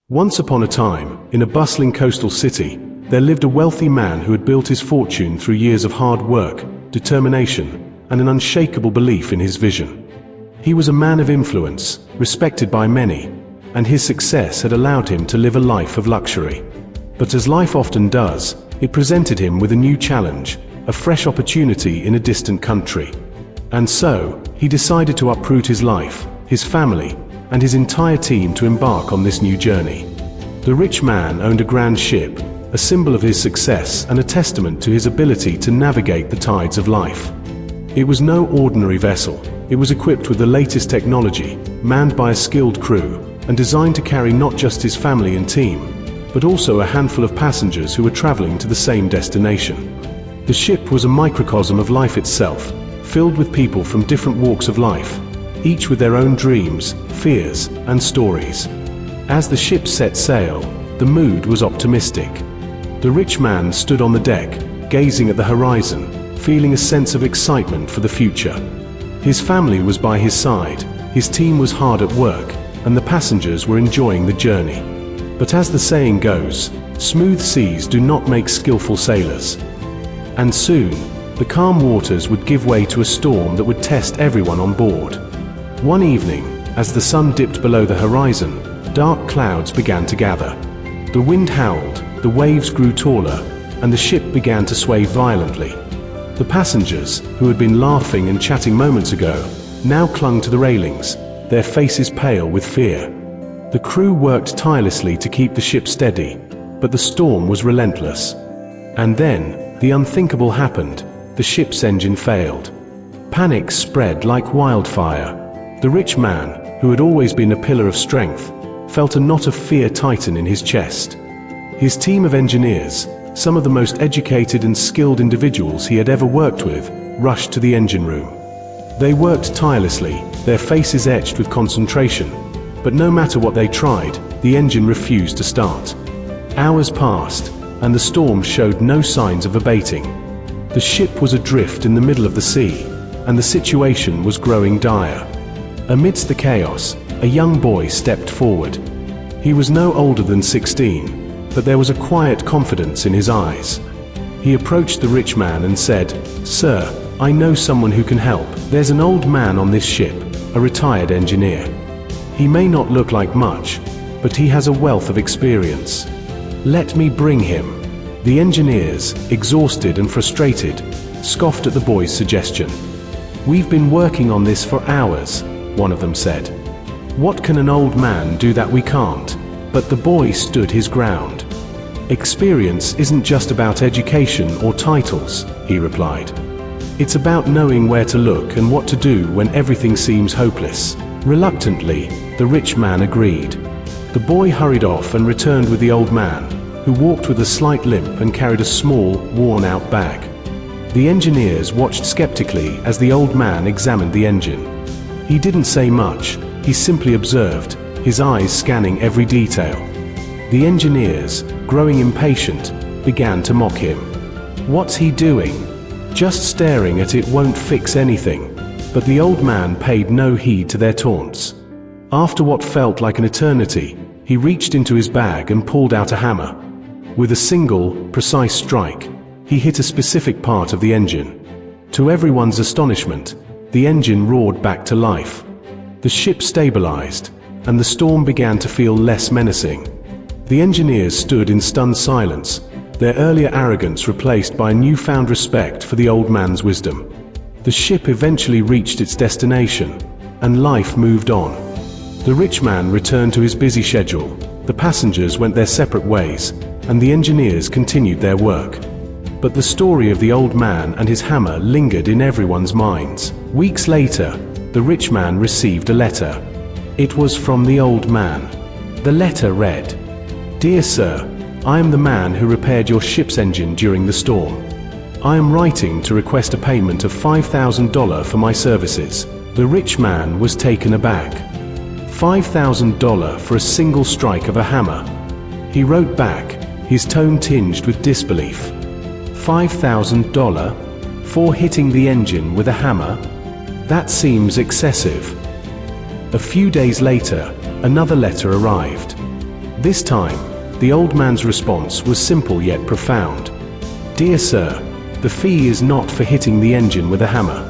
Once upon a time, in a bustling coastal city, there lived a wealthy man who had built his fortune through years of hard work, determination, and an unshakable belief in his vision. He was a man of influence, respected by many, and his success had allowed him to live a life of luxury. But as life often does, it presented him with a new challenge, a fresh opportunity in a distant country. And so, he decided to uproot his life, his family, and his entire team to embark on this new journey. The rich man owned a grand ship, a symbol of his success and a testament to his ability to navigate the tides of life. It was no ordinary vessel. It was equipped with the latest technology, manned by a skilled crew, and designed to carry not just his family and team, but also a handful of passengers who were traveling to the same destination. The ship was a microcosm of life itself, filled with people from different walks of life, each with their own dreams, fears, and stories. As the ship set sail, the mood was optimistic. The rich man stood on the deck, gazing at the horizon, feeling a sense of excitement for the future. His family was by his side, his team was hard at work, and the passengers were enjoying the journey. But as the saying goes, smooth seas do not make skillful sailors. And soon, the calm waters would give way to a storm that would test everyone on board. One evening, as the sun dipped below the horizon, dark clouds began to gather. The wind howled, the waves grew taller, and the ship began to sway violently. The passengers, who had been laughing and chatting moments ago, now clung to the railings, their faces pale with fear. The crew worked tirelessly to keep the ship steady, but the storm was relentless. And then, the unthinkable happened. The ship's engine failed. Panic spread like wildfire. The rich man, who had always been a pillar of strength, felt a knot of fear tighten in his chest. His team of engineers, some of the most educated and skilled individuals he had ever worked with, rushed to the engine room. They worked tirelessly, their faces etched with concentration, but no matter what they tried, the engine refused to start. Hours passed, and the storm showed no signs of abating. The ship was adrift in the middle of the sea, and the situation was growing dire. Amidst the chaos, a young boy stepped forward. He was no older than 16, but there was a quiet confidence in his eyes. He approached the rich man and said, "Sir, I know someone who can help. There's an old man on this ship, a retired engineer. He may not look like much, but he has a wealth of experience. Let me bring him." The engineers, exhausted and frustrated, scoffed at the boy's suggestion. "We've been working on this for hours," one of them said. "What can an old man do that we can't?" But the boy stood his ground. "Experience isn't just about education or titles," he replied. "It's about knowing where to look and what to do when everything seems hopeless." Reluctantly, the rich man agreed. The boy hurried off and returned with the old man, who walked with a slight limp and carried a small, worn-out bag. The engineers watched skeptically as the old man examined the engine. He didn't say much, he simply observed, his eyes scanning every detail. The engineers, growing impatient, began to mock him. "What's he doing? Just staring at it won't fix anything." But the old man paid no heed to their taunts. After what felt like an eternity, he reached into his bag and pulled out a hammer. With a single, precise strike, he hit a specific part of the engine. To everyone's astonishment, the engine roared back to life. The ship stabilized, and the storm began to feel less menacing. The engineers stood in stunned silence, their earlier arrogance replaced by a newfound respect for the old man's wisdom. The ship eventually reached its destination, and life moved on. The rich man returned to his busy schedule, the passengers went their separate ways, and the engineers continued their work. But the story of the old man and his hammer lingered in everyone's minds. Weeks later, the rich man received a letter. It was from the old man. The letter read, "Dear Sir, I am the man who repaired your ship's engine during the storm. I am writing to request a payment of $5,000 for my services." The rich man was taken aback. $5,000 for a single strike of a hammer. He wrote back, his tone tinged with disbelief. $5,000 for hitting the engine with a hammer? That seems excessive. A few days later, another letter arrived. This time, the old man's response was simple yet profound. "Dear sir, the fee is not for hitting the engine with a hammer.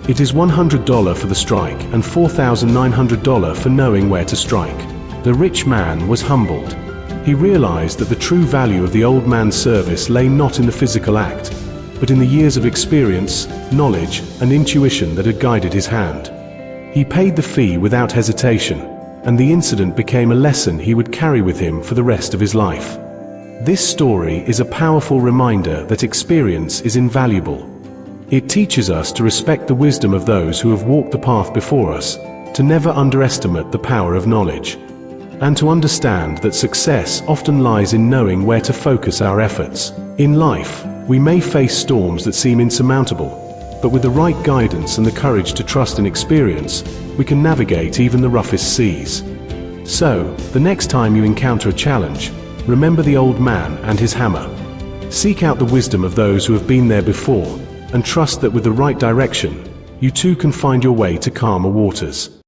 It is $100 for the strike and $4,900 for knowing where to strike." The rich man was humbled. He realized that the true value of the old man's service lay not in the physical act, but in the years of experience, knowledge, and intuition that had guided his hand. He paid the fee without hesitation, and the incident became a lesson he would carry with him for the rest of his life. This story is a powerful reminder that experience is invaluable. It teaches us to respect the wisdom of those who have walked the path before us, to never underestimate the power of knowledge, and to understand that success often lies in knowing where to focus our efforts. In life, we may face storms that seem insurmountable, but with the right guidance and the courage to trust in experience, we can navigate even the roughest seas. So, the next time you encounter a challenge, remember the old man and his hammer. Seek out the wisdom of those who have been there before, and trust that with the right direction, you too can find your way to calmer waters.